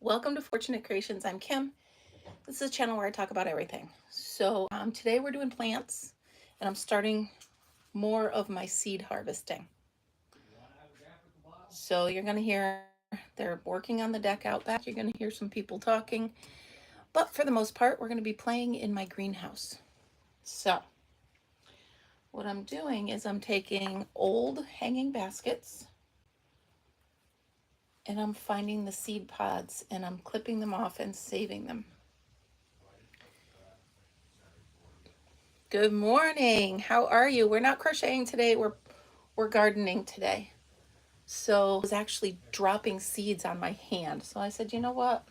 Welcome to Fortunate Creations. I'm Kim. This is a channel where I talk about everything. So today we're doing plants and I'm starting more of my seed harvesting. So you're going to hear they're working on the deck out back. You're going to hear some people talking. But for the most part, we're going to be playing in my greenhouse. So what I'm doing is I'm taking old hanging baskets and I'm finding the seed pods and I'm clipping them off and saving them. Good morning. How are you? We're not crocheting today. We're gardening today. So I was actually dropping seeds on my hand. So I said, you know what?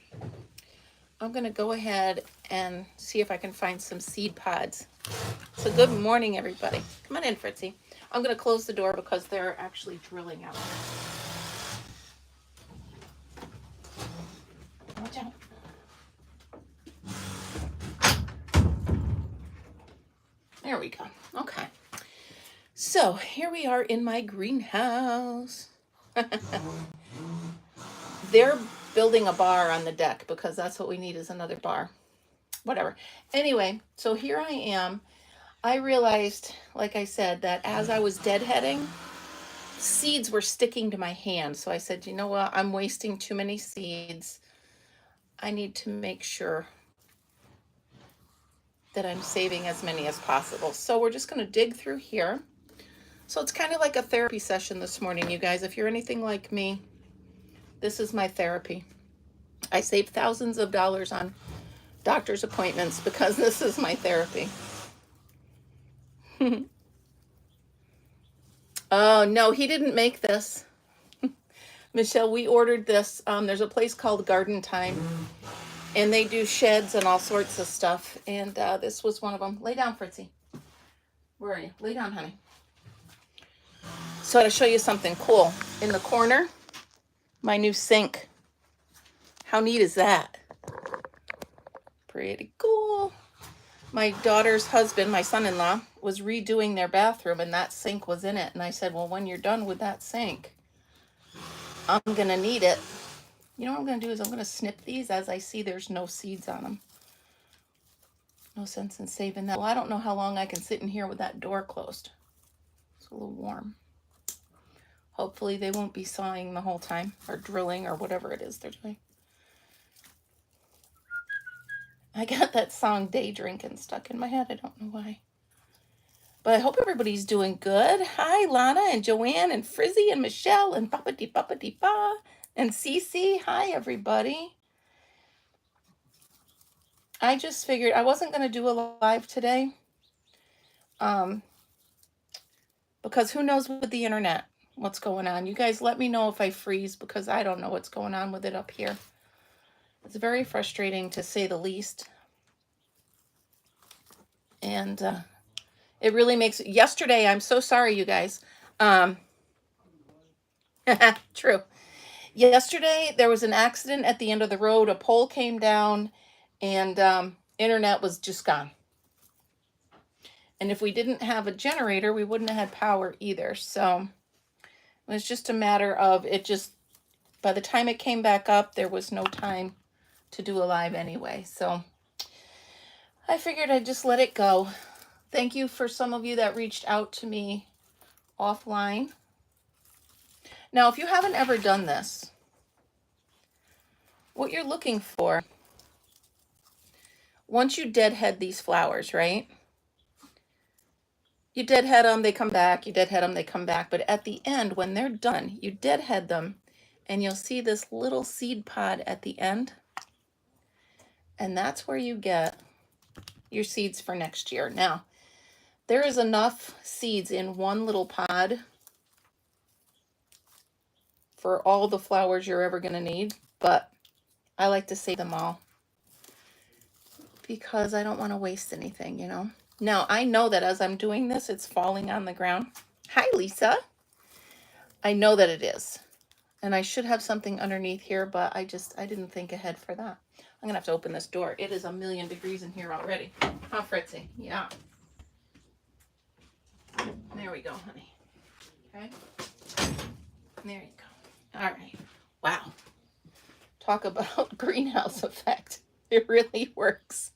I'm going to go ahead and see if I can find some seed pods. So good morning, everybody. Come on in, Fritzy. I'm going to close the door because they're actually drilling out. Watch out. There we go. Okay. So here we are in my greenhouse. They're building a bar on the deck because that's what we need is another bar. Whatever. Anyway, so here I am. I realized, like I said, that as I was deadheading, seeds were sticking to my hand. So I said, you know what? I'm wasting too many seeds. I need to make sure that I'm saving as many as possible. So we're just going to dig through here. So it's kind of like a therapy session this morning, you guys. If you're anything like me, this is my therapy. I save thousands of dollars on doctor's appointments because this is my therapy. Oh, no, he didn't make this. Michelle, we ordered this. There's a place called Garden Time, and they do sheds and all sorts of stuff. And this was one of them. Lay down, Fritzy. Where are you? Lay down, honey. So I gotta show you something cool. In the corner, my new sink. How neat is that? Pretty cool. My daughter's husband, my son-in-law, was redoing their bathroom, and that sink was in it. And I said, well, when you're done with that sink, I'm gonna need it. You know what I'm gonna do is I'm gonna snip these as I see there's no seeds on them. No sense in saving that. Well, I don't know how long I can sit in here with that door closed. It's a little warm. Hopefully they won't be sawing the whole time or drilling or whatever it is they're doing. I got that song Day Drinking stuck in my head. I don't know why. But I hope everybody's doing good. Hi, Lana and Joanne and Frizzy and Michelle and Papa Dee Pa and Cece. Hi, everybody. I just figured I wasn't going to do a live today. Because who knows with the internet what's going on. You guys let me know if I freeze because I don't know what's going on with it up here. It's very frustrating to say the least. And it really makes yesterday, I'm so sorry, you guys. True. Yesterday, there was an accident at the end of the road. A pole came down and internet was just gone. And if we didn't have a generator, we wouldn't have had power either. So it was just a matter of it just, by the time it came back up, there was no time to do a live anyway. So I figured I'd just let it go. Thank you for some of you that reached out to me offline. Now, if you haven't ever done this, what you're looking for, once you deadhead these flowers, right? You deadhead them, they come back. You deadhead them, they come back. But at the end, when they're done, you deadhead them, and you'll see this little seed pod at the end. And that's where you get your seeds for next year. Now, there is enough seeds in one little pod for all the flowers you're ever going to need, but I like to save them all because I don't want to waste anything, you know. Now, I know that as I'm doing this, it's falling on the ground. Hi, Lisa. I know that it is. And I should have something underneath here, but I didn't think ahead for that. I'm going to have to open this door. It is 1,000,000 degrees in here already. Huh, Fritzy? Yeah. There we go, honey. Okay. There you go. All right. Wow. Talk about greenhouse effect. It really works.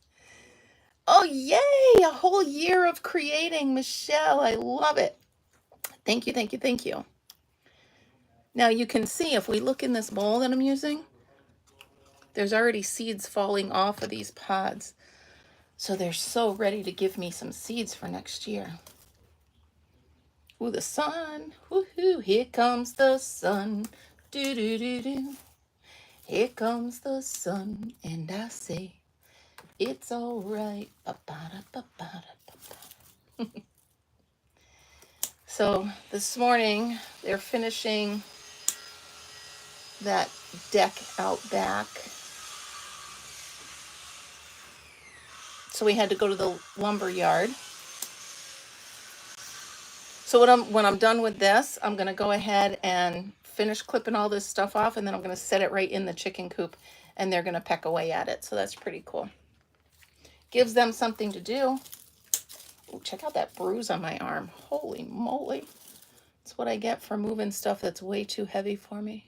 Oh, yay! A whole year of creating, Michelle. I love it. Thank you, thank you, thank you. Now you can see if we look in this bowl that I'm using, there's already seeds falling off of these pods. So they're so ready to give me some seeds for next year. Ooh, the sun. Woohoo! Here comes the sun. Do do do do. Here comes the sun, and I say, it's all right. So this morning they're finishing that deck out back. So we had to go to the lumber yard. So when I'm done with this, I'm gonna go ahead and finish clipping all this stuff off, and then I'm gonna set it right in the chicken coop, and they're gonna peck away at it. So that's pretty cool. Gives them something to do. Ooh, check out that bruise on my arm. Holy moly. That's what I get for moving stuff that's way too heavy for me.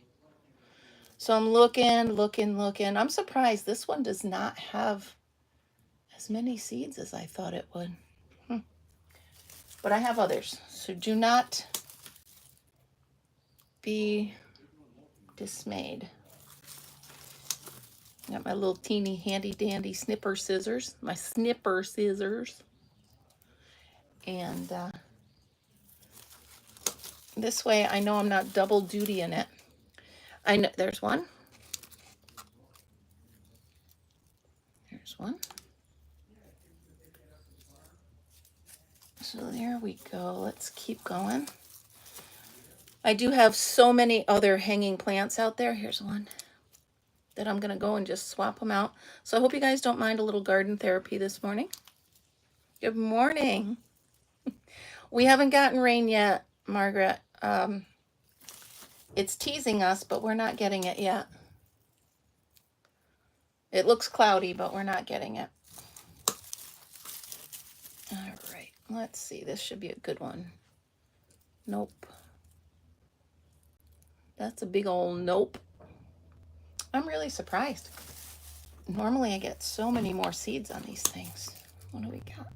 So I'm looking. I'm surprised this one does not have as many seeds as I thought it would. But I have others, so do not be dismayed. Got my little teeny handy dandy snipper scissors, my snipper scissors. And this way I know I'm not double dutying it. I know there's one. There's one. So there we go. Let's keep going. I do have so many other hanging plants out there. Here's one that I'm going to go and just swap them out. So I hope you guys don't mind a little garden therapy this morning. Good morning. We haven't gotten rain yet, Margaret. It's teasing us, but we're not getting it yet. It looks cloudy, but we're not getting it. All right, let's see. This should be a good one. Nope. That's a big old nope. I'm really surprised. Normally I get so many more seeds on these things. What do we got?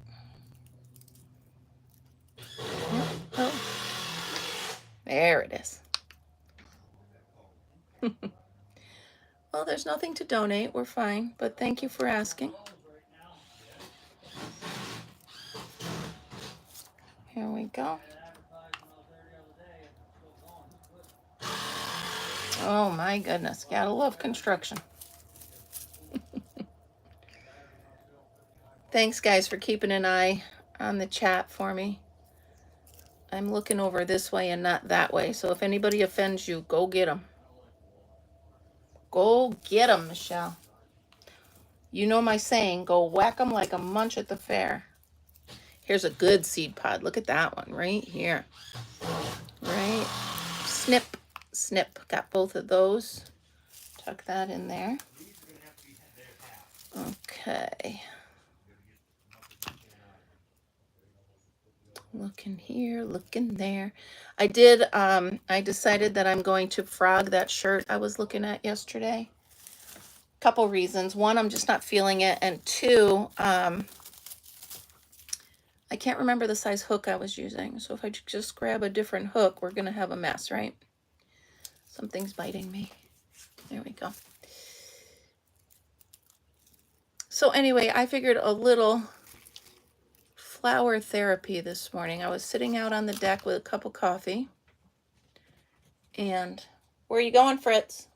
Oh. There it is. Well, there's nothing to donate. We're fine, but thank you for asking. Here we go. Oh my goodness, gotta love construction. Thanks guys for keeping an eye on the chat for me. I'm looking over this way and not that way, so if anybody offends you, go get them. Go get them, Michelle. You know my saying, go whack them like a munch at the fair. Here's a good seed pod. Look at that one right here. Right? Snip, snip. Got both of those. Tuck that in there. Okay. Looking here, looking there. I decided that I'm going to frog that shirt I was looking at yesterday. Couple reasons. One, I'm just not feeling it. And two, I can't remember the size hook I was using. So if I just grab a different hook, we're going to have a mess, right? Something's biting me. There we go. So anyway, I figured a little flower therapy this morning. I was sitting out on the deck with a cup of coffee. And where are you going, Fritz?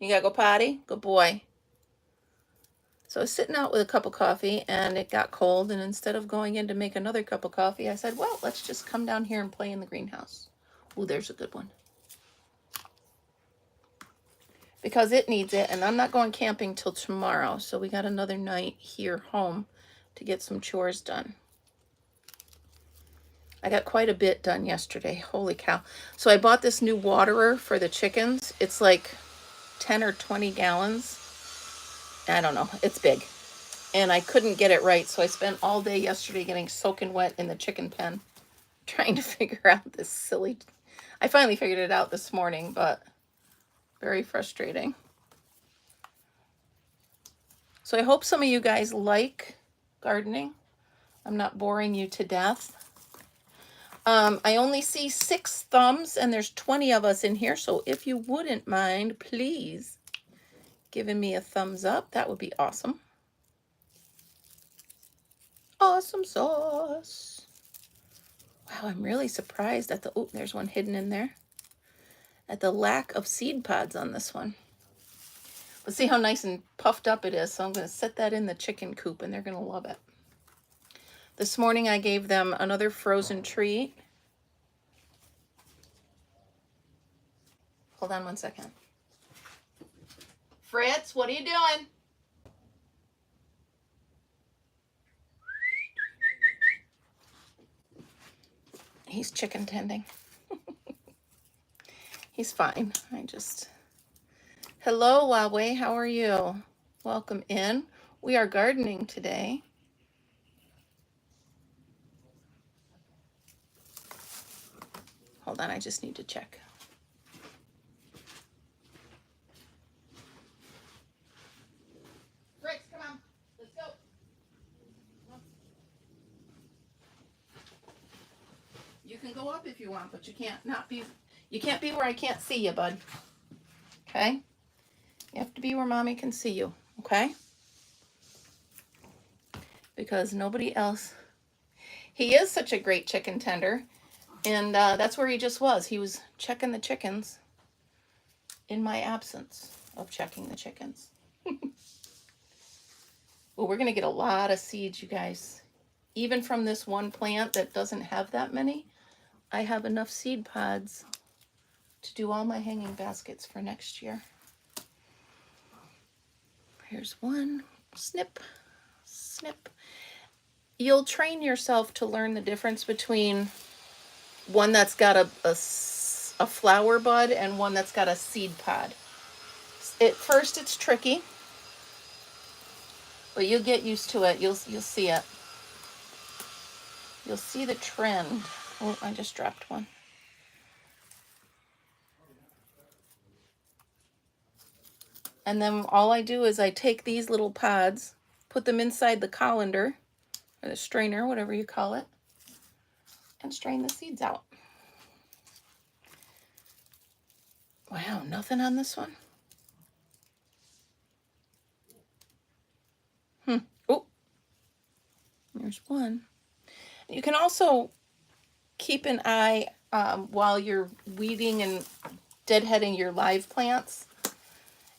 You gotta go potty? Good boy. So I was sitting out with a cup of coffee and it got cold, and instead of going in to make another cup of coffee, I said, well, let's just come down here and play in the greenhouse. Ooh, there's a good one. Because it needs it, and I'm not going camping till tomorrow, so we got another night here home to get some chores done. I got quite a bit done yesterday. Holy cow. So I bought this new waterer for the chickens. It's like 10 or 20 gallons. I don't know. It's big. And I couldn't get it right, so I spent all day yesterday getting soaking wet in the chicken pen trying to figure out this silly... I finally figured it out this morning, but very frustrating. So I hope some of you guys like gardening. I'm not boring you to death. I only see 6 thumbs and there's 20 of us in here. So if you wouldn't mind, please giving me a thumbs up, that would be awesome. Awesome sauce. Wow, I'm really surprised at the, oh, there's one hidden in there, at the lack of seed pods on this one. But see how nice and puffed up it is. So I'm going to set that in the chicken coop and they're going to love it. This morning I gave them another frozen treat. Hold on one second. Fritz, what are you doing? He's chicken tending. He's fine. Hello, Huawei. How are you? Welcome in. We are gardening today. Hold on, I just need to check. Fritz, come on. Let's go. You can go up if you want, but you can't be where I can't see you, bud. Okay? You have to be where mommy can see you, okay? Because nobody else. He is such a great chicken tender, and that's where he just was. He was checking the chickens in my absence of checking the chickens. Well, we're going to get a lot of seeds, you guys. Even from this one plant that doesn't have that many, I have enough seed pods to do all my hanging baskets for next year. Here's one. Snip, snip. You'll train yourself to learn the difference between one that's got a flower bud and one that's got a seed pod. At first it's tricky, but you'll get used to it. You'll see it. You'll see the trend. Oh, I just dropped one. And then all I do is I take these little pods, put them inside the colander, or the strainer, whatever you call it, and strain the seeds out. Wow, nothing on this one? Oh, there's one. You can also keep an eye while you're weeding and deadheading your live plants.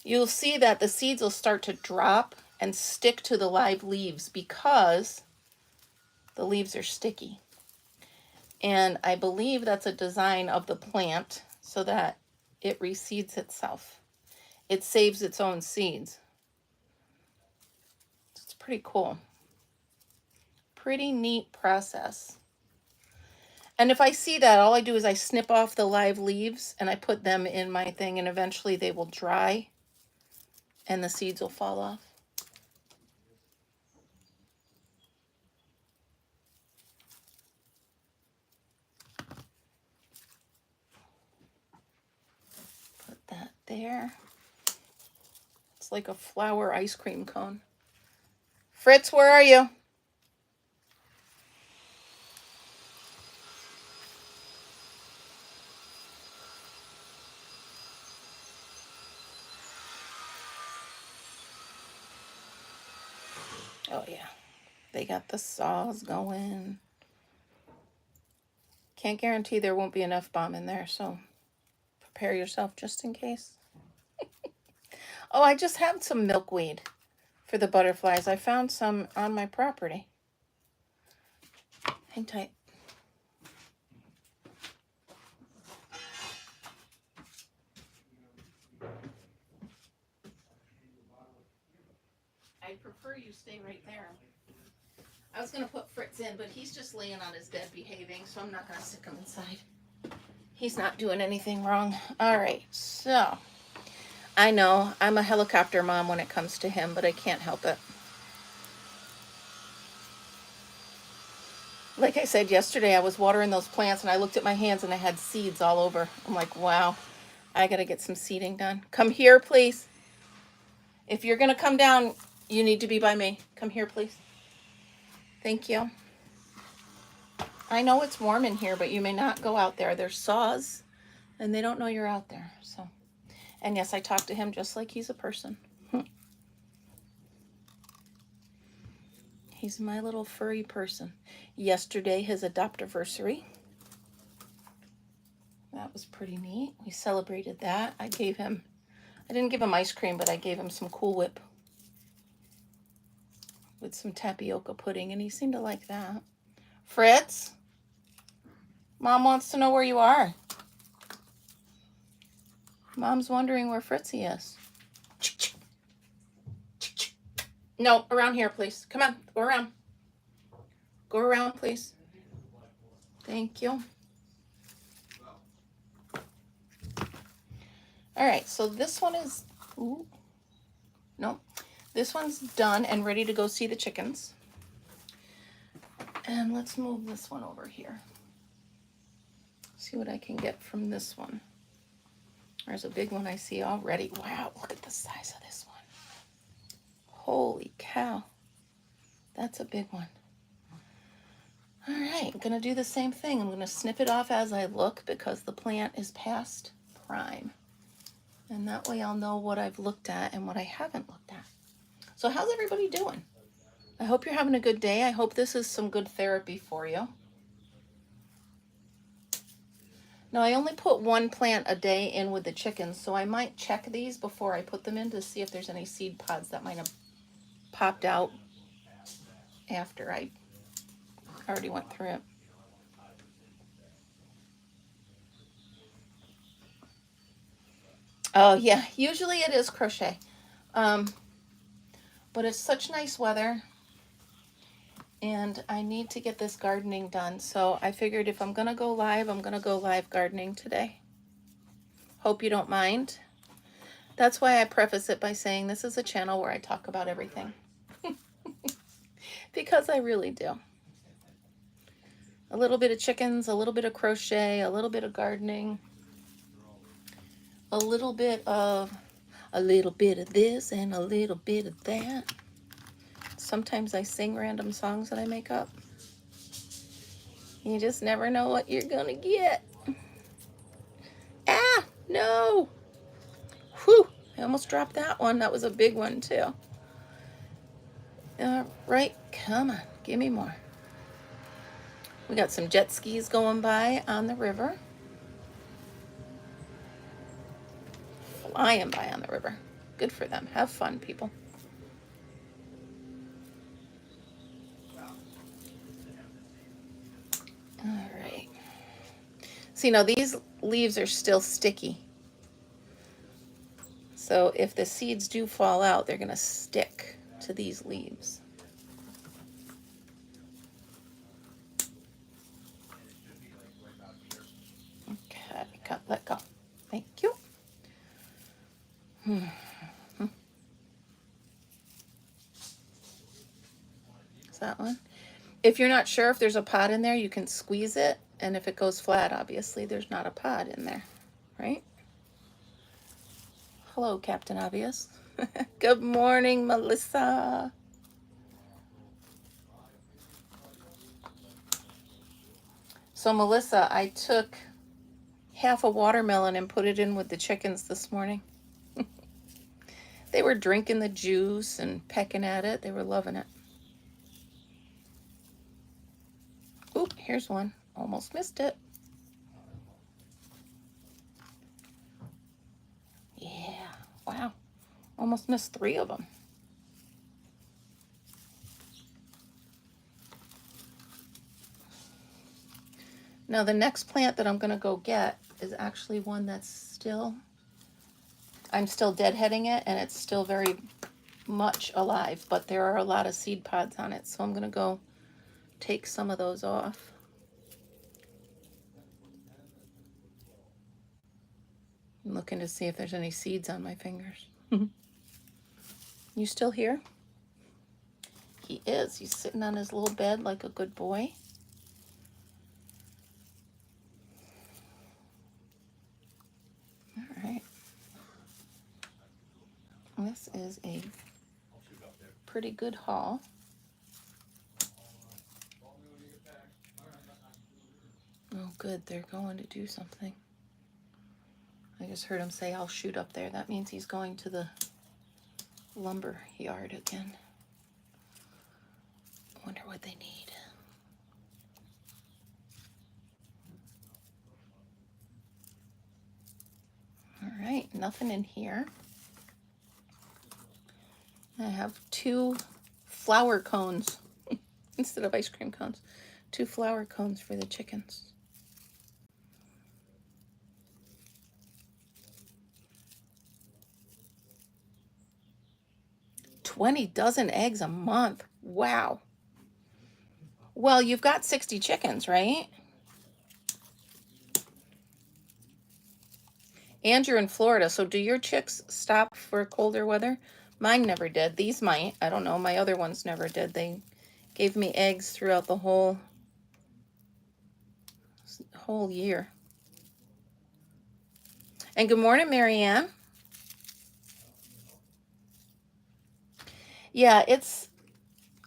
You'll see that the seeds will start to drop and stick to the live leaves because the leaves are sticky. And I believe that's a design of the plant so that it reseeds itself. It saves its own seeds. It's pretty cool. Pretty neat process. And if I see that, all I do is I snip off the live leaves and I put them in my thing, and eventually they will dry and the seeds will fall off. Put that there. It's like a flower ice cream cone. Fritz, where are you? Oh yeah, they got the saws going. Can't guarantee there won't be enough bomb in there, so prepare yourself just in case. Oh, I just have some milkweed for the butterflies. I found some on my property. Hang tight. I'd prefer you stay right there. I was going to put Fritz in, but he's just laying on his bed behaving, so I'm not going to stick him inside. He's not doing anything wrong. All right, so I know I'm a helicopter mom when it comes to him, but I can't help it. Like I said yesterday, I was watering those plants and I looked at my hands and I had seeds all over. I'm like, wow, I got to get some seeding done. Come here, please. If you're going to come down, you need to be by me. Come here, please. Thank you. I know it's warm in here, but you may not go out there. There's saws and they don't know you're out there. So, and yes, I talk to him just like he's a person. He's my little furry person. Yesterday, his adoptiversary. That was pretty neat. We celebrated that. I didn't give him ice cream, but I gave him some Cool Whip with some tapioca pudding, and he seemed to like that. Fritz, Mom wants to know where you are. Mom's wondering where Fritzy is. No, around here, please. Come on, go around. Go around, please. Thank you. All right, so this one is, no, this one's done and ready to go see the chickens. And let's move this one over here. See what I can get from this one. There's a big one I see already. Wow, look at the size of this one. Holy cow. That's a big one. All right, I'm gonna do the same thing. I'm gonna snip it off as I look because the plant is past prime. And that way I'll know what I've looked at and what I haven't looked at. So how's everybody doing? I hope you're having a good day. I hope this is some good therapy for you. Now I only put one plant a day in with the chickens, so I might check these before I put them in to see if there's any seed pods that might have popped out after I already went through it. Oh yeah, usually it is crochet. But it's such nice weather and I need to get this gardening done. So I figured if I'm gonna go live, I'm gonna go live gardening today. Hope you don't mind. That's why I preface it by saying this is a channel where I talk about everything. Because I really do. A little bit of chickens, a little bit of crochet, a little bit of gardening, a little bit of this and a little bit of that. Sometimes I sing random songs that I make up. You just never know what you're gonna get. Ah, no. Whew, I almost dropped that one. That was a big one too. All right, come on, give me more. We got some jet skis going by on the river. Flying by on the river. Good for them. Have fun, people. All right. See, now these leaves are still sticky. So if the seeds do fall out, they're going to stick to these leaves. Okay, let go. Thank you. Is that one? If you're not sure if there's a pod in there, you can squeeze it. And if it goes flat, obviously, there's not a pod in there, right? Hello, Captain Obvious. Good morning, Melissa. So, Melissa, I took half a watermelon and put it in with the chickens this morning. They were drinking the juice and pecking at it. They were loving it. Oop, here's one. Almost missed it. Yeah, wow. Almost missed 3 of them. Now the next plant that I'm going to go get is actually one that's I'm still deadheading it and it's still very much alive, but there are a lot of seed pods on it. So I'm going to go take some of those off. I'm looking to see if there's any seeds on my fingers. You still here? He is. He's sitting on his little bed like a good boy. This is a pretty good haul. Oh, good. They're going to do something. I just heard him say, I'll shoot up there. That means he's going to the lumber yard again. I wonder what they need. All right, nothing in here. I have 2 flour cones instead of ice cream cones. 2 flour cones for the chickens. 20 dozen eggs a month. Wow. Well, you've got 60 chickens, right? And you're in Florida, so do your chicks stop for colder weather? Mine never did. These might. I don't know. My other ones never did. They gave me eggs throughout the whole year. And good morning, Marianne. Yeah, it's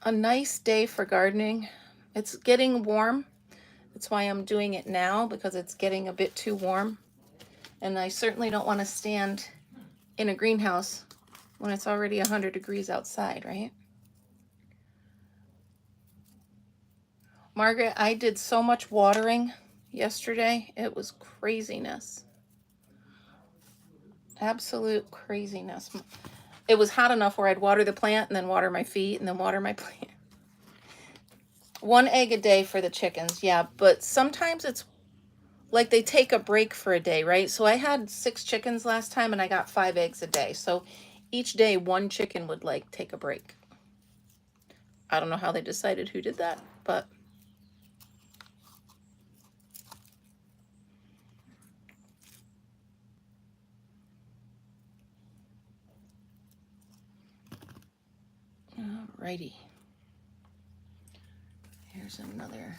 a nice day for gardening. It's getting warm. That's why I'm doing it now, because it's getting a bit too warm. And I certainly don't want to stand in a greenhouse when it's already 100 degrees outside, right? Margaret, I did so much watering yesterday. It was craziness. Absolute craziness. It was hot enough where I'd water the plant and then water my feet and then water my plant. 1 egg a day for the chickens, yeah. But sometimes it's like they take a break for a day, right? So I had 6 chickens last time and I got 5 eggs a day. So each day 1 chicken would like take a break. I don't know how they decided who did that, but alrighty. Here's another.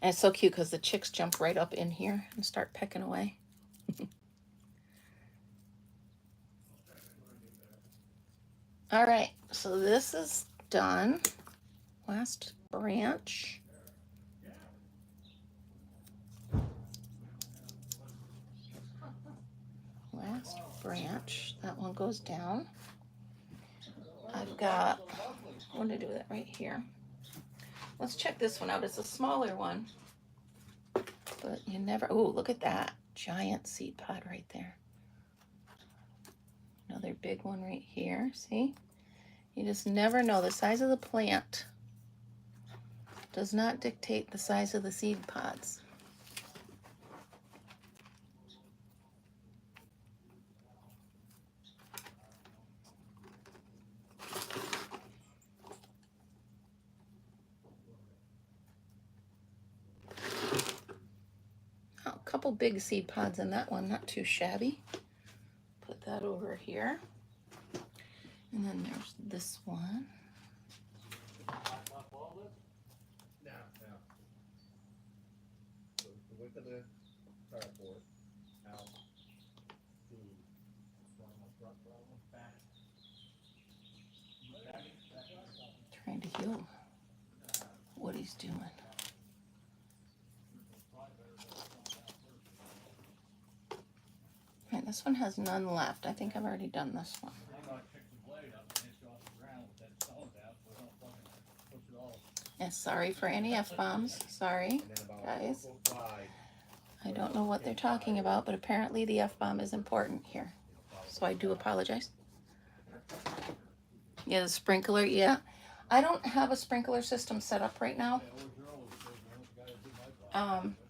And it's so cute because the chicks jump right up in here and start pecking away. All right, so this is done. Last branch. Last branch. That one goes down. I've got, I want to do that right here. Let's check this one out. It's a smaller one, but you never, oh, look at that giant seed pod right there. Another big one right here. See? You just never know. The size of the plant does not dictate the size of the seed pods. Oh, a couple big seed pods in that one, not too shabby. Put that over here. And then there's this one. Trying to heal what he's doing. Right, this one has none left. I think I've already done this one. Yeah, sorry for any F-bombs. Sorry, guys. I don't know what they're talking about, but apparently the F-bomb is important here. So I do apologize. Yeah, the sprinkler, yeah. I don't have a sprinkler system set up right now.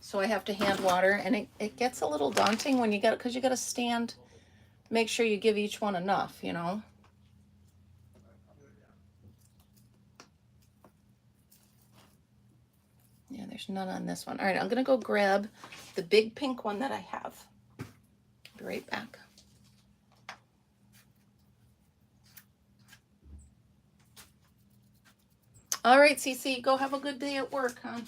So I have to hand water, and it gets a little daunting when you got, because you got to stand, make sure you give each one enough, you know. Yeah, there's none on this one. All right, I'm gonna go grab the big pink one that I have. Be right back. All right, Cece, go have a good day at work, huh?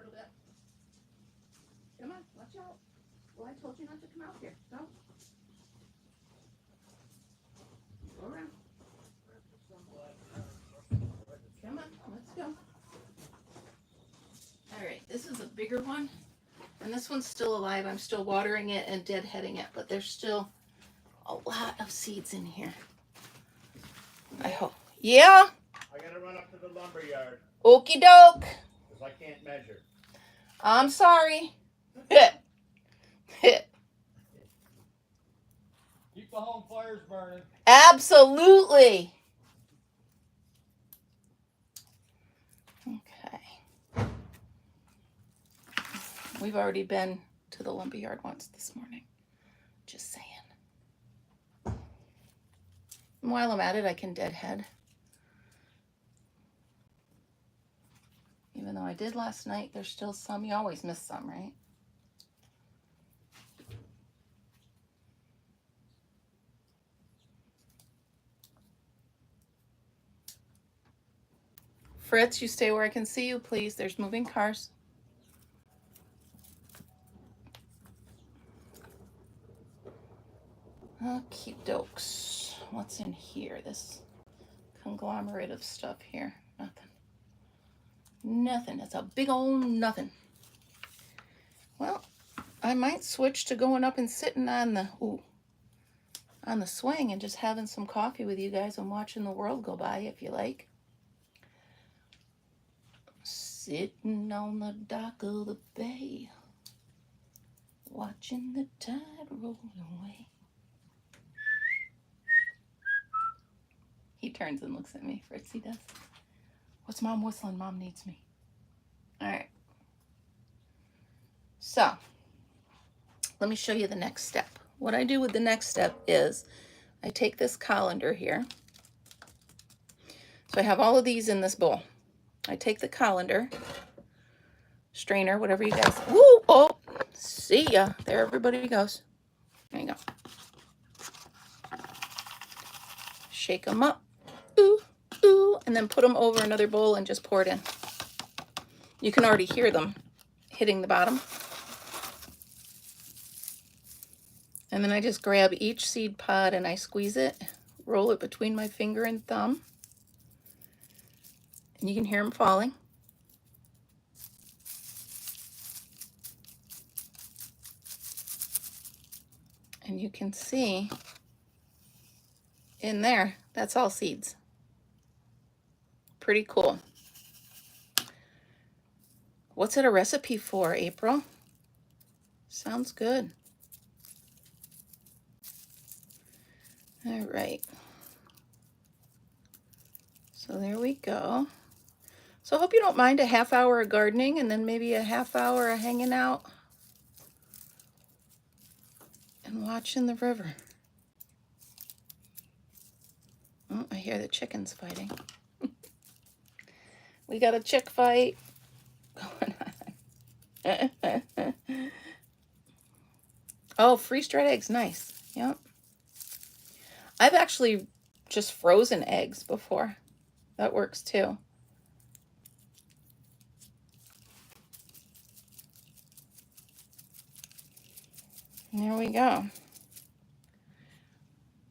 little bit. Come on, watch out. Well, I told you not to come out here. Go. Go around. Come on, let's go. All right, this is a bigger one. And this one's still alive. I'm still watering it and deadheading it, but there's still a lot of seeds in here. I hope. Yeah? I gotta run up to the lumber yard. Okie doke. Because I can't measure. I'm sorry. Keep the home fires burning. Absolutely. Okay. We've already been to the lumberyard once this morning. Just saying. And while I'm at it, I can deadhead. Even though I did last night, there's still some. You always miss some, right? Fritz, you stay where I can see you, please. There's moving cars. Okie dokes. What's in here? This conglomerate of stuff here. Nothing. Nothing. It's a big old nothing. Well, I might switch to going up and sitting on the swing and just having some coffee with you guys and watching the world go by, if you like. Sitting on the dock of the bay, watching the tide roll away. He turns and looks at me. Fritzy does. What's Mom whistling? Mom needs me. All right. So, let me show you the next step. What I do with the next step is I take this colander here. So I have all of these in this bowl. I take the colander, strainer, whatever you guys. Woo! Oh, see ya. There everybody goes. There you go. Shake them up. Ooh, ooh, and then put them over another bowl and just pour it in. You can already hear them hitting the bottom. And then I just grab each seed pod and I squeeze it, roll it between my finger and thumb. And you can hear them falling. And you can see in there, that's all seeds. Pretty cool. What's it a recipe for, April? Sounds good. All right. So there we go. So I hope you don't mind a half hour of gardening and then maybe a half hour of hanging out and watching the river. Oh, I hear the chickens fighting. We got a chick fight going on. Oh, freeze-dried eggs, nice. Yep. I've actually just frozen eggs before. That works too. And there we go.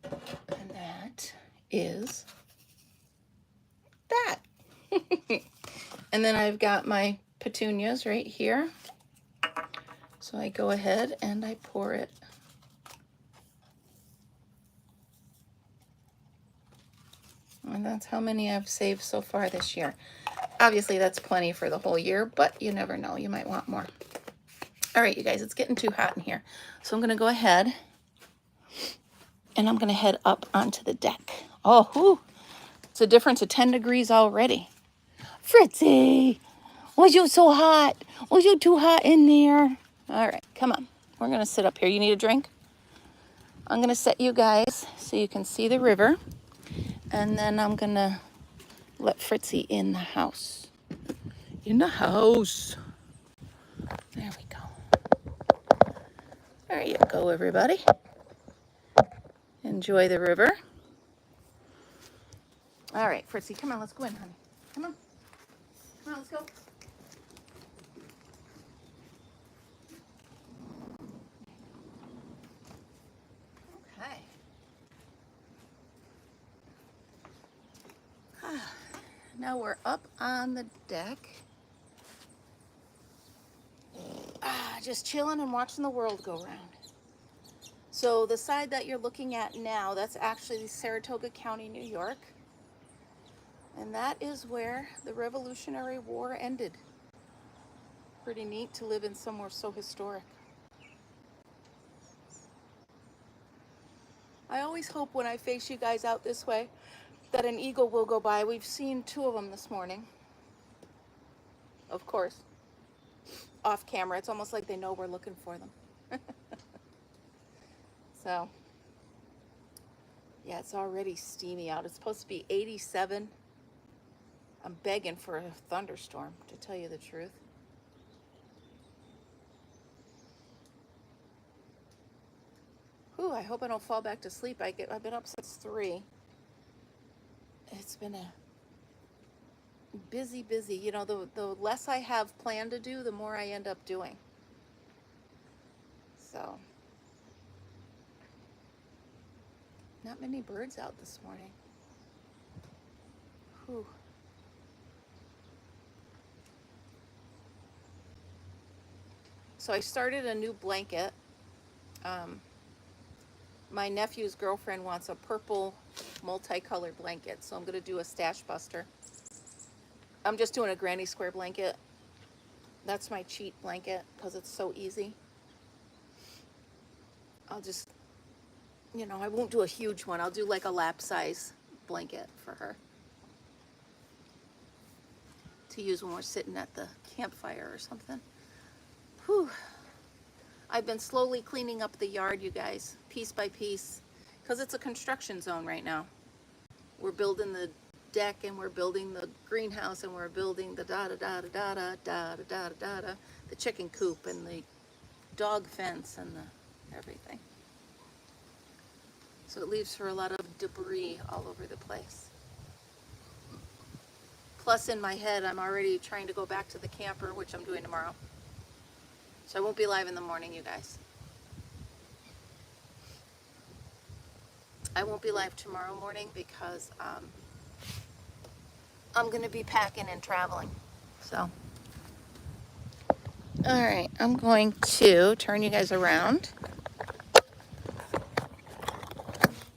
And that is that. And then I've got my petunias right here. So I go ahead and I pour it. And that's how many I've saved so far this year. Obviously, that's plenty for the whole year, but you never know. You might want more. All right, you guys, it's getting too hot in here. So I'm going to go ahead and I'm going to head up onto the deck. Oh, whew. It's a difference of 10 degrees already. Fritzy, was you so hot? Was you too hot in there? All right, come on. We're going to sit up here. You need a drink? I'm going to set you guys so you can see the river. And then I'm going to let Fritzy in the house. In the house. There we go. There you go, everybody. Enjoy the river. All right, Fritzy, come on, let's go in, honey. Come on. Come on, let's go. Now we're up on the deck. Just chilling and watching the world go round. So the side that you're looking at now, that's actually Saratoga County, New York. And that is where the Revolutionary War ended. Pretty neat to live in somewhere so historic. I always hope when I face you guys out this way that an eagle will go by. We've seen 2 of them this morning. Of course. Off camera. It's almost like they know we're looking for them. So, yeah, it's already steamy out. It's supposed to be 87. I'm begging for a thunderstorm, to tell you the truth. Whew, I hope I don't fall back to sleep. I've been up since 3. It's been a busy. You know, the less I have planned to do, the more I end up doing. So, not many birds out this morning. Whew. So I started a new blanket. My nephew's girlfriend wants a purple multicolored blanket, so I'm going to do a stash buster. I'm just doing a granny square blanket. That's my cheat blanket because it's so easy. I'll just, you know, I won't do a huge one. I'll do like a lap size blanket for her to use when we're sitting at the campfire or something. Whew. I've been slowly cleaning up the yard, you guys, piece by piece, because it's a construction zone right now. We're building the deck, and we're building the greenhouse, and we're building the the chicken coop, and the dog fence, and the everything. So it leaves for a lot of debris all over the place. Plus, in my head, I'm already trying to go back to the camper, which I'm doing tomorrow. So I won't be live in the morning, you guys. I won't be live tomorrow morning because I'm going to be packing and traveling. So, all right, I'm going to turn you guys around.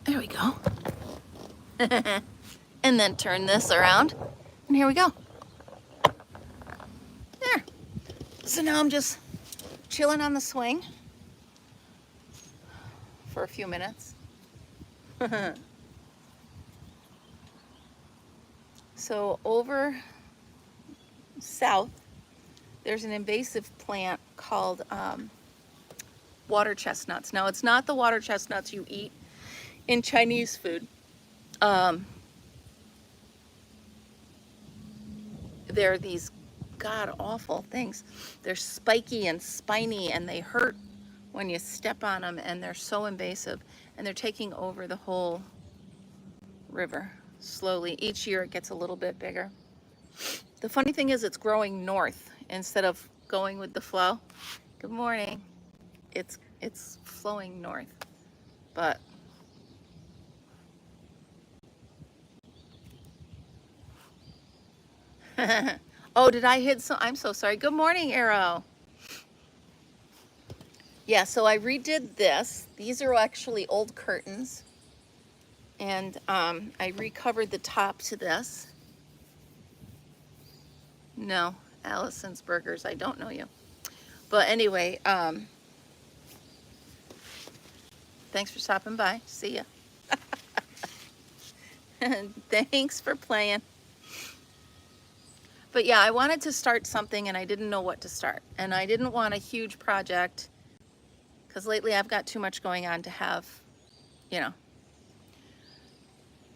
There we go. And then turn this around. And here we go. There. So now I'm just chilling on the swing for a few minutes. So over south, there's an invasive plant called water chestnuts. Now, it's not the water chestnuts you eat in Chinese food. They're these god-awful things. They're spiky and spiny, and they hurt when you step on them, and they're so invasive, and they're taking over the whole river slowly. Each year it gets a little bit bigger. The funny thing is it's growing north instead of going with the flow. Good morning. It's flowing north, but oh, did I hit some? I'm so sorry. Good morning, Arrow. Yeah, so I redid this. These are actually old curtains. And I recovered the top to this. No, Allison's Burgers, I don't know you. But anyway, thanks for stopping by. See ya. Thanks for playing. But yeah, I wanted to start something and I didn't know what to start. And I didn't want a huge project because lately I've got too much going on to have, you know,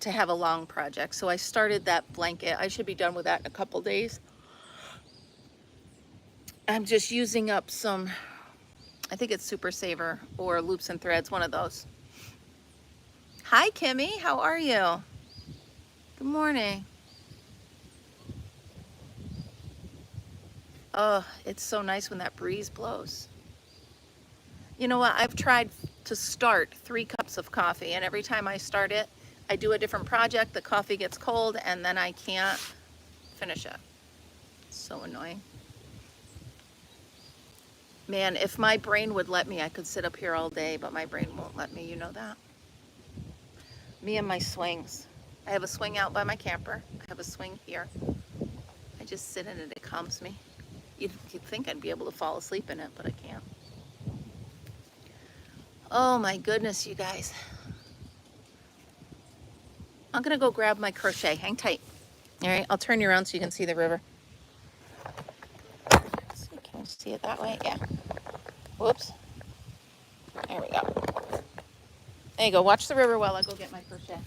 to have a long project. So I started that blanket. I should be done with that in a couple days. I'm just using up some, I think it's Super Saver or Loops and Threads, one of those. Hi, Kimmy. How are you? Good morning. Oh, it's so nice when that breeze blows. You know what? I've tried to start 3 cups of coffee, and every time I start it, I do a different project. The coffee gets cold, and then I can't finish it. It's so annoying. Man, if my brain would let me, I could sit up here all day, but my brain won't let me, you know that. Me and my swings. I have a swing out by my camper. I have a swing here. I just sit in it, it calms me. You'd think I'd be able to fall asleep in it, but I can't. Oh my goodness, you guys. I'm gonna go grab my crochet. Hang tight. All right, I'll turn you around so you can see the river. So can you see it that way? Yeah. Whoops. There we go. There you go. Watch the river while I go get my crochet.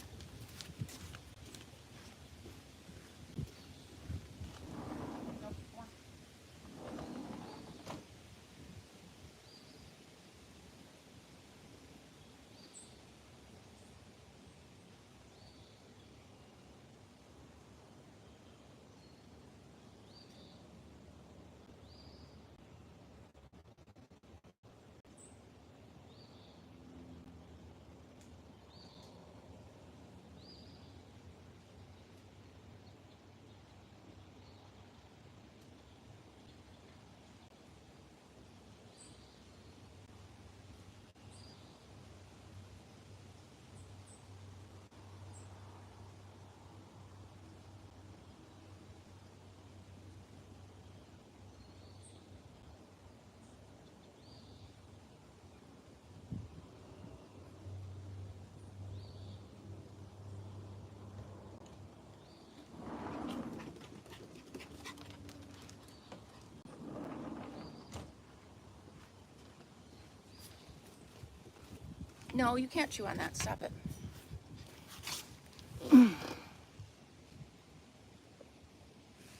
No, you can't chew on that. Stop it.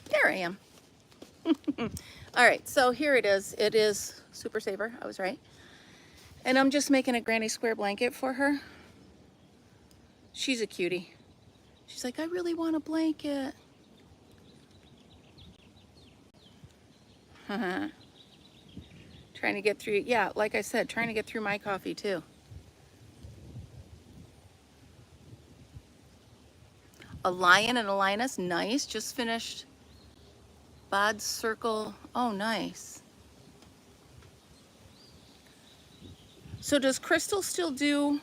There I am. All right, so here it is. It is Super Saver. I was right. And I'm just making a granny square blanket for her. She's a cutie. She's like, I really want a blanket. Trying to get through, yeah, like I said, trying to get through my coffee too. A lion and a lioness, nice. Just finished Bod's Circle. Oh, nice. So does Crystal still do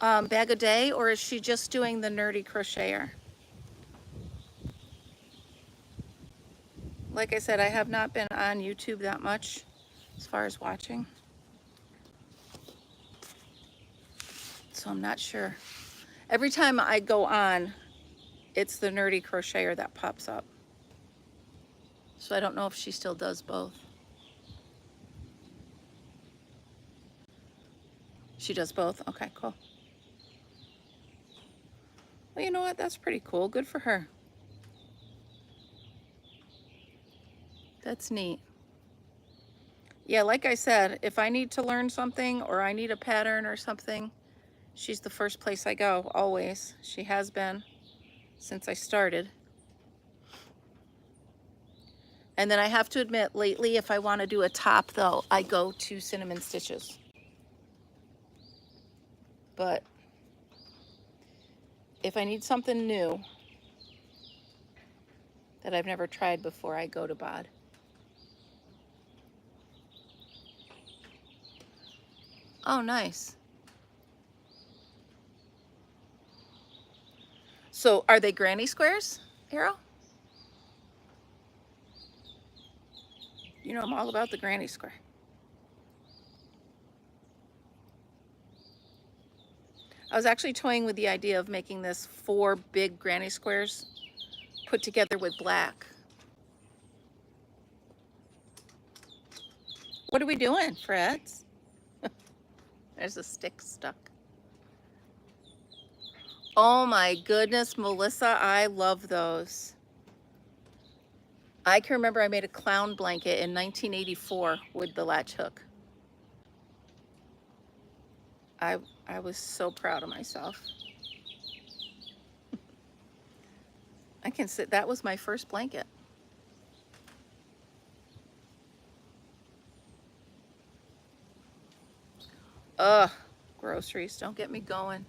Bag a Day, or is she just doing the Nerdy Crocheter? Like I said, I have not been on YouTube that much as far as watching. So I'm not sure. Every time I go on, it's the Nerdy Crocheter that pops up. So I don't know if she still does both. She does both? Okay, cool. Well, you know what? That's pretty cool. Good for her. That's neat. Yeah, like I said, if I need to learn something or I need a pattern or something, she's the first place I go, always. She has been since I started. And then I have to admit, lately, if I want to do a top, though, I go to Cinnamon Stitches. But if I need something new that I've never tried before, I go to Bod. Oh, nice. So are they granny squares, Arrow? You know, I'm all about the granny square. I was actually toying with the idea of making this 4 big granny squares put together with black. What are we doing, Freds? There's a stick stuck. Oh my goodness, Melissa, I love those. I can remember I made a clown blanket in 1984 with the latch hook. I was so proud of myself. I can sit, that was my first blanket. Ugh, groceries, don't get me going.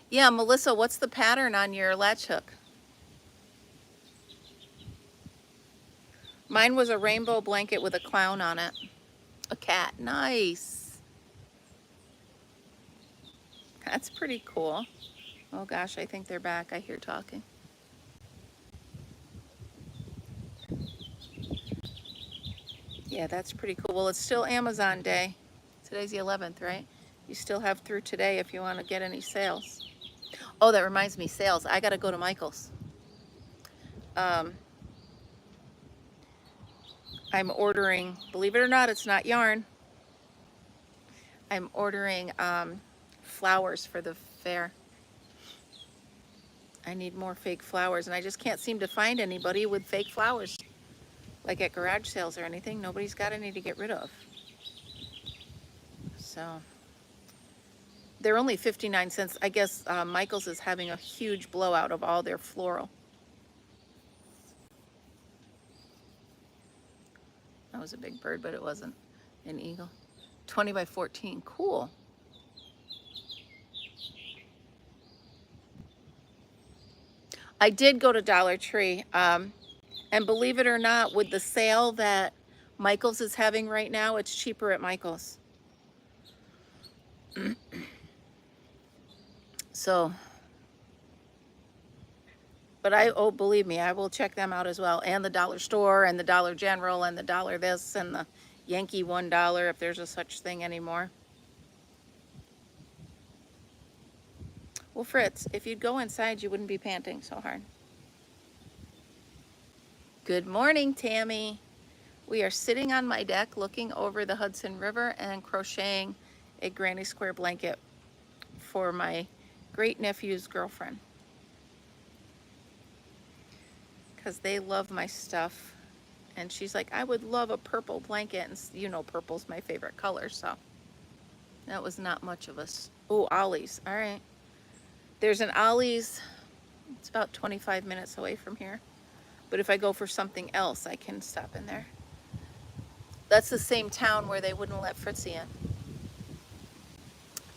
Yeah, Melissa, what's the pattern on your latch hook? Mine was a rainbow blanket with a clown on it. A cat. Nice. That's pretty cool. Oh gosh, I think they're back. I hear talking. Yeah, that's pretty cool. Well, it's still Amazon Day. Today's the 11th, right? You still have through today if you want to get any sales. Oh, that reminds me, sales. I got to go to Michael's. I'm ordering, believe it or not, it's not yarn. I'm ordering flowers for the fair. I need more fake flowers, and I just can't seem to find anybody with fake flowers, like at garage sales or anything. Nobody's got any to get rid of. So they're only 59 cents. I guess Michael's is having a huge blowout of all their floral. That was a big bird, but it wasn't an eagle. 20 by 14, cool. I did go to Dollar Tree, and believe it or not, with the sale that Michael's is having right now, it's cheaper at Michael's. So, but oh, believe me, I will check them out as well. And the Dollar Store and the Dollar General and the Dollar this and the Yankee $1 if there's a such thing anymore. Well, Fritz, if you'd go inside, you wouldn't be panting so hard. Good morning, Tammy. We are sitting on my deck looking over the Hudson River and crocheting a granny square blanket for my great nephew's girlfriend. Because they love my stuff. And she's like, I would love a purple blanket. And you know, purple's my favorite color, so that was not much of us. Oh, Ollie's. All right. There's an Ollie's. It's about 25 minutes away from here. But if I go for something else, I can stop in there. That's the same town where they wouldn't let Fritzy in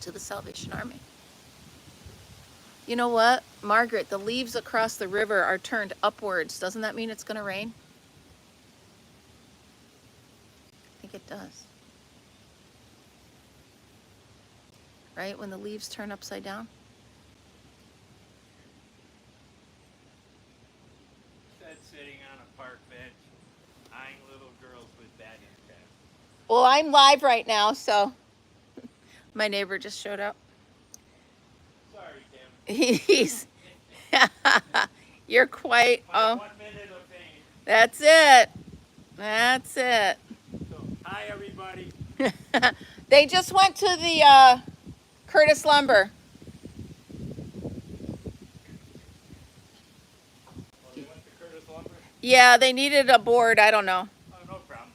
to the Salvation Army. You know what, Margaret, the leaves across the river are turned upwards. Doesn't that mean it's going to rain? I think it does. Right, when the leaves turn upside down? Said sitting on a park bench, eyeing little girls with bad haircuts. Well, I'm live right now, so my neighbor just showed up. Sorry, Tim. He's, you're quite, My 1 minute of fame. that's it. That's it. So, hi, everybody. They just went to the Curtis Lumber. Oh, they went to Curtis Lumber? Yeah, they needed a board. I don't know. Oh, no problem.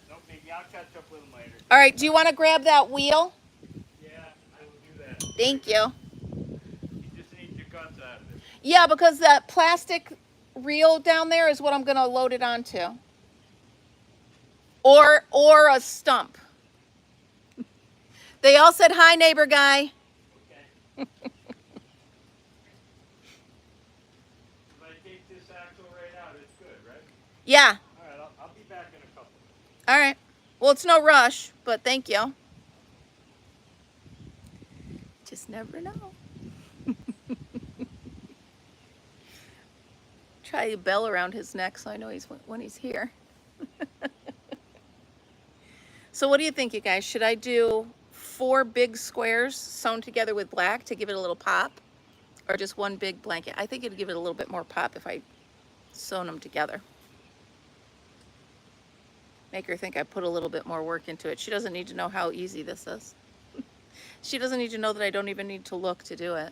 No biggie. I'll catch up with them later. All right, do you want to grab that wheel? Yeah, I will do that. Thank you. You just need your guts out of it. Yeah, because that plastic reel down there is what I'm going to load it onto. Or a stump. They all said hi, neighbor guy. Okay. If I take this axle right out, it's good, right? Yeah. All right, I'll be back in a couple. All right. Well, it's no rush, but thank you. Just never know. Try a bell around his neck so I know when he's here. So what do you think, you guys? Should I do 4 big squares sewn together with black to give it a little pop? Or just one big blanket? I think it'd give it a little bit more pop if I sewn them together. Make her think I put a little bit more work into it. She doesn't need to know how easy this is. She doesn't need to know that I don't even need to look to do it.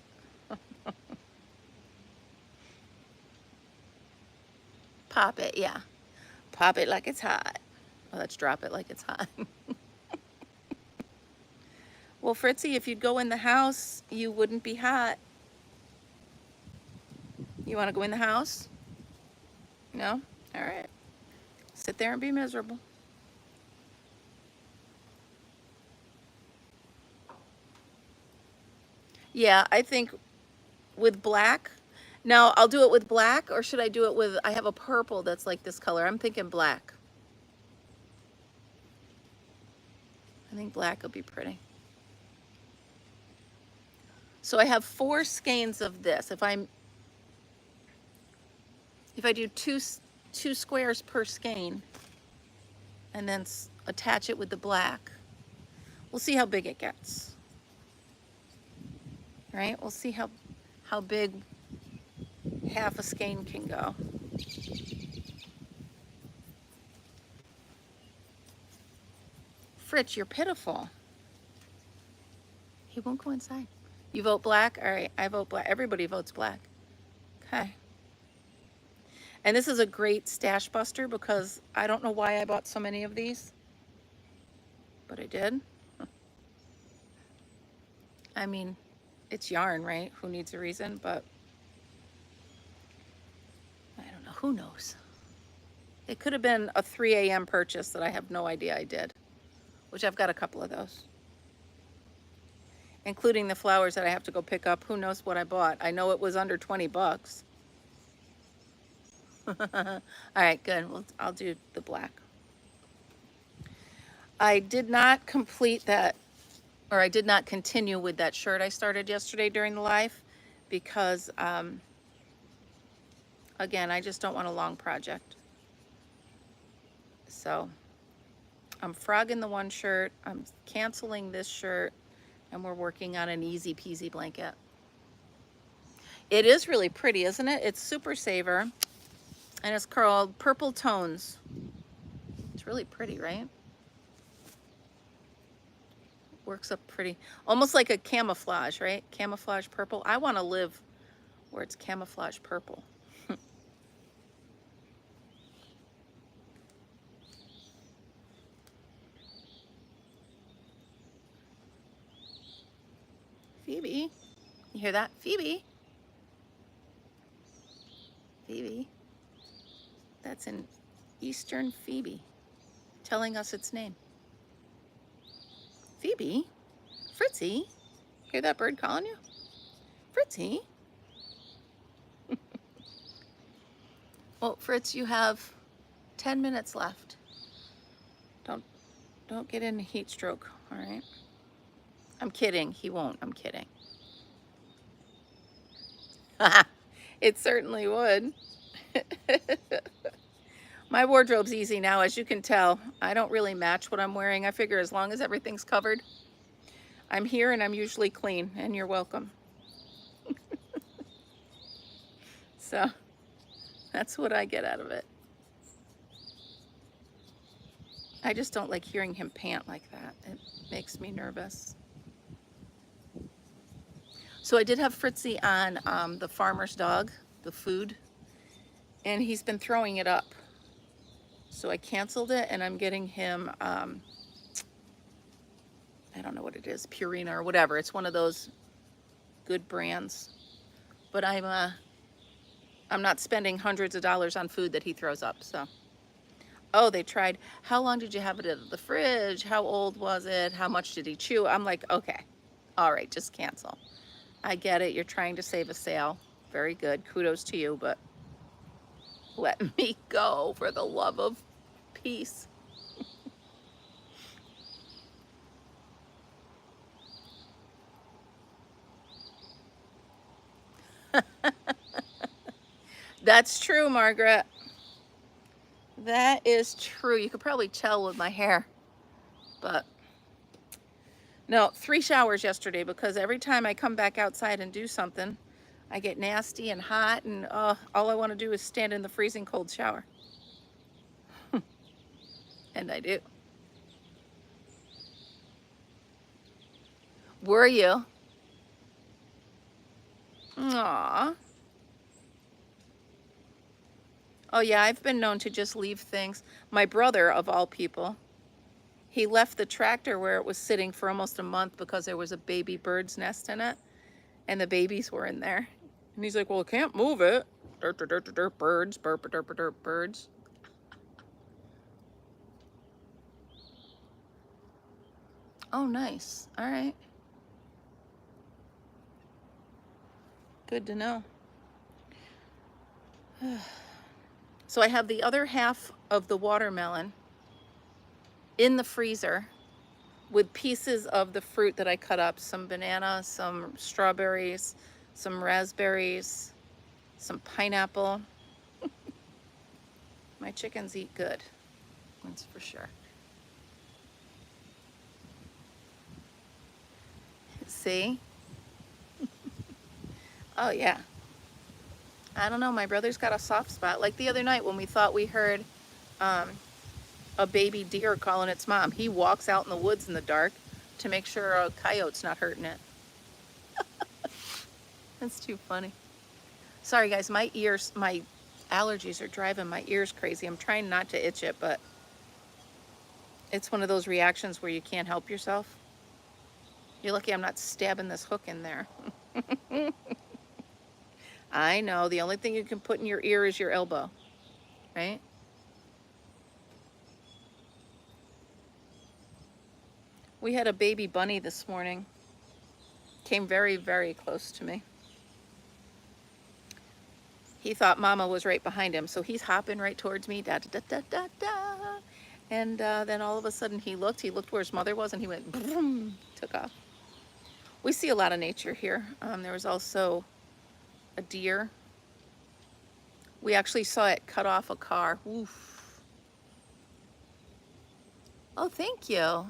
Pop it, yeah. Pop it like it's hot. Oh, let's drop it like it's hot. Well, Fritzy, if you'd go in the house, you wouldn't be hot. You want to go in the house? No? All right. Sit there and be miserable. Yeah, I think with black. Now, I'll do it with black, or should I do it with, I have a purple that's like this color. I'm thinking black. I think black will be pretty. So I have 4 skeins of this. If I do two squares per skein and then attach it with the black, we'll see how big it gets. Right? We'll see how big half a skein can go. Fritz, you're pitiful. He won't go inside. You vote black? All right, I vote black. Everybody votes black. Okay. And this is a great stash buster because I don't know why I bought so many of these, but I did. I mean, it's yarn, right? Who needs a reason? But I don't know. Who knows? It could have been a 3 a.m. purchase that I have no idea I did, which I've got a couple of those, including the flowers that I have to go pick up. Who knows what I bought? I know it was under 20 bucks. All right, good. Well, I'll do the black. I did not complete that, or I did not continue with that shirt I started yesterday during the live because, again, I just don't want a long project. So I'm frogging the one shirt, I'm canceling this shirt, and we're working on an easy peasy blanket. It is really pretty, isn't it? It's Super Saver, and it's called Purple Tones. It's really pretty, right? Works up pretty, almost like a camouflage, right? Camouflage purple. I want to live where it's camouflage purple. Phoebe, you hear that? Phoebe. Phoebe. That's an Eastern Phoebe telling us its name. Phoebe. Fritzy. Hear that bird calling you? Fritzy. Well, Fritz, you have 10 minutes left. Don't get in a heat stroke, all right? I'm kidding. He won't. I'm kidding. It certainly would. My wardrobe's easy now, as you can tell. I don't really match what I'm wearing. I figure as long as everything's covered, I'm here and I'm usually clean, and you're welcome. So that's what I get out of it. I just don't like hearing him pant like that. It makes me nervous. So I did have Fritzy on the farmer's dog, the food, and he's been throwing it up. So I canceled it, and I'm getting him, I don't know what it is, Purina or whatever. It's one of those good brands. But I'm not spending hundreds of dollars on food that he throws up, so. Oh, they tried. How long did you have it in the fridge? How old was it? How much did he chew? I'm like, okay, all right, just cancel. I get it. You're trying to save a sale. Very good. Kudos to you, but let me go for the love of peace. That's true, Margaret. That is true. You could probably tell with my hair, but no, 3 showers yesterday because every time I come back outside and do something, I get nasty and hot, and all I want to do is stand in the freezing cold shower. And I do. Were you? Aw. Oh yeah, I've been known to just leave things. My brother, of all people, he left the tractor where it was sitting for almost a month because there was a baby bird's nest in it, and the babies were in there. And he's like, well, I can't move it. Dirt, dirt, dirt, dirt, dirt, birds, burp, dirt, dirt, dirt, birds. Oh, nice. All right. Good to know. So I have the other half of the watermelon in the freezer with pieces of the fruit that I cut up. Some banana, some strawberries, some raspberries, some pineapple. My chickens eat good, that's for sure. See? Oh yeah. I don't know, my brother's got a soft spot. Like the other night when we thought we heard um, a baby deer calling its mom. He walks out in the woods in the dark to make sure a coyote's not hurting it. That's too funny. Sorry guys, my ears, my allergies are driving my ears crazy. I'm trying not to itch it, but it's one of those reactions where you can't help yourself. You're lucky I'm not stabbing this hook in there. I know, the only thing you can put in your ear is your elbow, right? We had a baby bunny this morning. Came very, very close to me. He thought Mama was right behind him, so he's hopping right towards me, da da da da da da. And then all of a sudden he looked where his mother was, and he went, boom, took off. We see a lot of nature here. There was also a deer. We actually saw it cut off a car. Oof. Oh, thank you.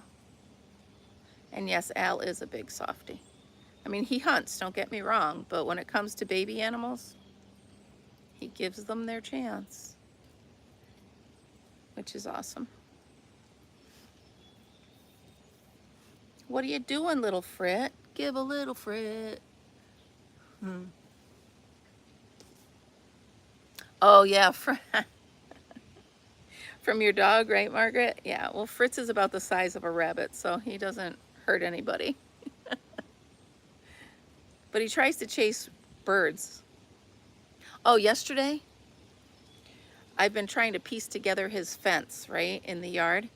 And yes, Al is a big softie. I mean, he hunts, don't get me wrong, but when it comes to baby animals, he gives them their chance, which is awesome. What are you doing, little Frit? Give a little Frit. Oh, yeah. From your dog, right, Margaret? Yeah, well, Fritz is about the size of a rabbit, so he doesn't hurt anybody. But he tries to chase birds. Oh, yesterday, I've been trying to piece together his fence, right, in the yard.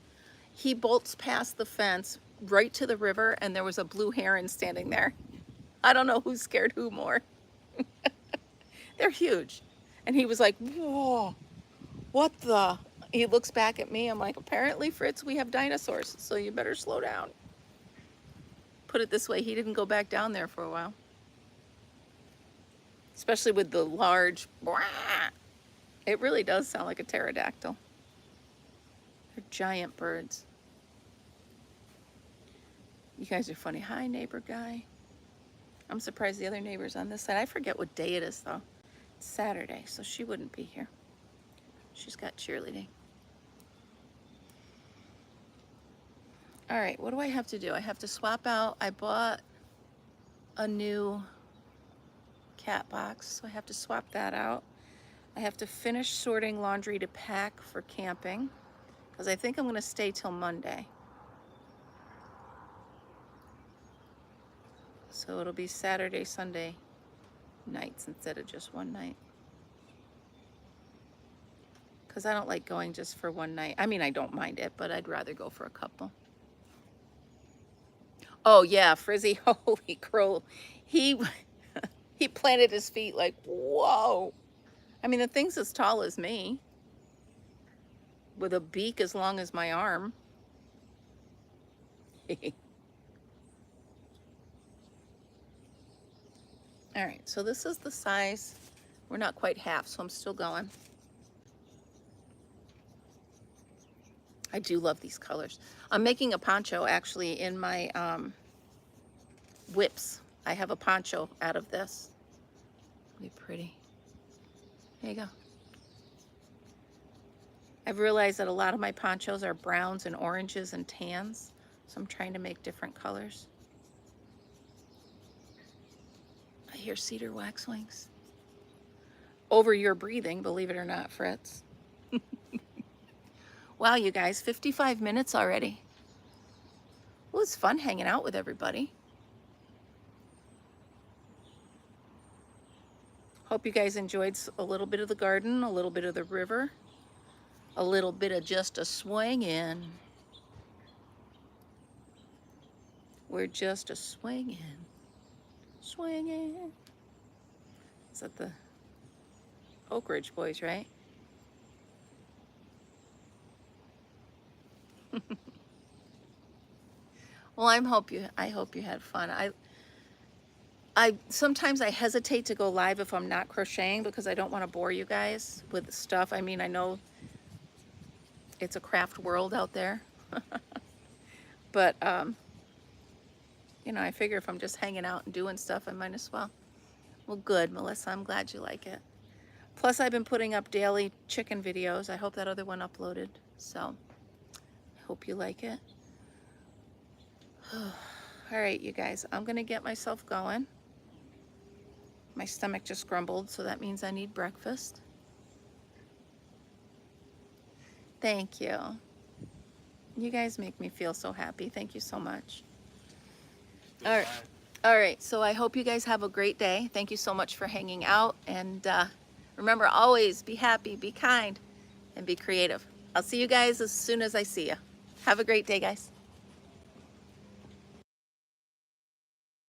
He bolts past the fence right to the river, and there was a blue heron standing there. I don't know who scared who more. They're huge. And he was like, whoa, what the? He looks back at me. I'm like, apparently, Fritz, we have dinosaurs, so you better slow down. Put it this way, he didn't go back down there for a while. Especially with the large, it really does sound like a pterodactyl. They're giant birds. You guys are funny. Hi, neighbor guy. I'm surprised the other neighbor's on this side. I forget what day it is, though. It's Saturday, so she wouldn't be here. She's got cheerleading. All right, what do I have to do? I have to swap out. I bought a new cat box, so I have to swap that out. I have to finish sorting laundry to pack for camping, because I think I'm going to stay till Monday. So it'll be Saturday, Sunday nights instead of just one night. Because I don't like going just for one night. I mean, I don't mind it, but I'd rather go for a couple. Oh yeah, Frizzy, holy crow. He planted his feet like, whoa. I mean, the thing's as tall as me, with a beak as long as my arm. All right, so this is the size. We're not quite half, so I'm still going. I do love these colors. I'm making a poncho actually in my whips. I have a poncho out of this. Really pretty. There you go. I've realized that a lot of my ponchos are browns and oranges and tans, so I'm trying to make different colors. I hear cedar waxwings. Over your breathing, believe it or not, Fritz. Wow, you guys, 55 minutes already. Well, it's fun hanging out with everybody. Hope you guys enjoyed a little bit of the garden, a little bit of the river, a little bit of just a swinging. We're just a swinging, swinging. is that the Oak Ridge boys, right? Well, I hope you had fun. I sometimes I hesitate to go live if I'm not crocheting because I don't want to bore you guys with stuff. I mean, I know it's a craft world out there. But you know, I figure if I'm just hanging out and doing stuff, I might as well. Well, good, Melissa. I'm glad you like it. Plus, I've been putting up daily chicken videos. I hope that other one uploaded. So, I hope you like it. All right, you guys. I'm going to get myself going. My stomach just grumbled, so that means I need breakfast. Thank you. You guys make me feel so happy. Thank you so much. All right. All right. So I hope you guys have a great day. Thank you so much for hanging out. And remember, always be happy, be kind, and be creative. I'll see you guys as soon as I see you. Have a great day, guys.